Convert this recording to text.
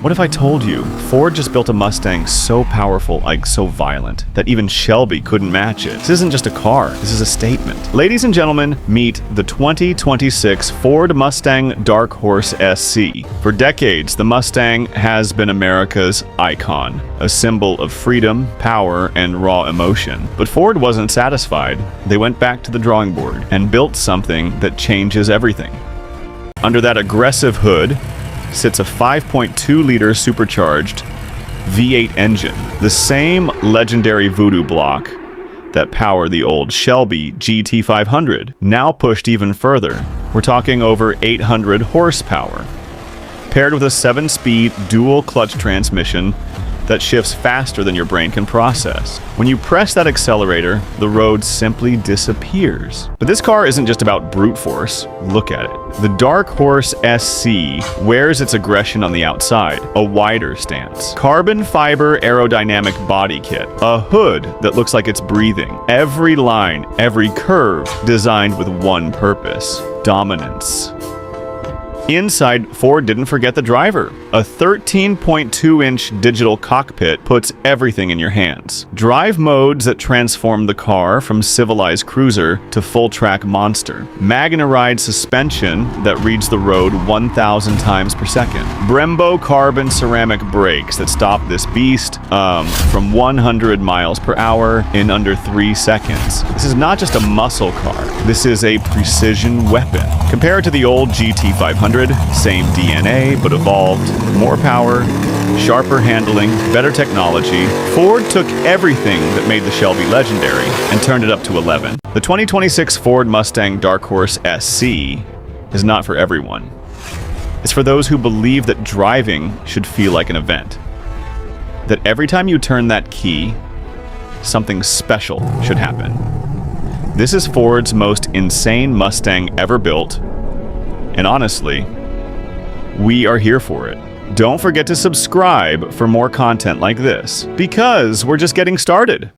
What if I told you Ford just built a Mustang so powerful, like so violent, that even Shelby couldn't match it? This isn't just a car, this is a statement. Ladies and gentlemen, meet the 2026 Ford Mustang Dark Horse SC. For decades, the Mustang has been America's icon, a symbol of freedom, power, and raw emotion. But Ford wasn't satisfied. They went back to the drawing board and built something that changes everything. Under that aggressive hood sits a 5.2-liter supercharged V8 engine, the same legendary voodoo block that powered the old Shelby GT500, now pushed even further. We're talking over 800 horsepower, paired with a 7-speed dual clutch transmission that shifts faster than your brain can process. When you press that accelerator, the road simply disappears. But this car isn't just about brute force. Look at it. The Dark Horse SC wears its aggression on the outside, a wider stance. Carbon fiber aerodynamic body kit, a hood that looks like it's breathing. Every line, every curve designed with one purpose: dominance. Inside, Ford didn't forget the driver. A 13.2-inch digital cockpit puts everything in your hands. Drive modes that transform the car from civilized cruiser to full-track monster. MagneRide Suspension that reads the road 1,000 times per second. Brembo carbon ceramic brakes that stop this beast from 100 miles per hour in under 3 seconds. This is not just a muscle car. This is a precision weapon. Compared to the old GT500, same DNA, but evolved, more power, sharper handling, better technology. Ford took everything that made the Shelby legendary and turned it up to 11. The 2026 Ford Mustang Dark Horse SC is not for everyone. It's for those who believe that driving should feel like an event. That every time you turn that key, something special should happen. This is Ford's most insane Mustang ever built. And honestly, we are here for it. Don't forget to subscribe for more content like this, because we're just getting started.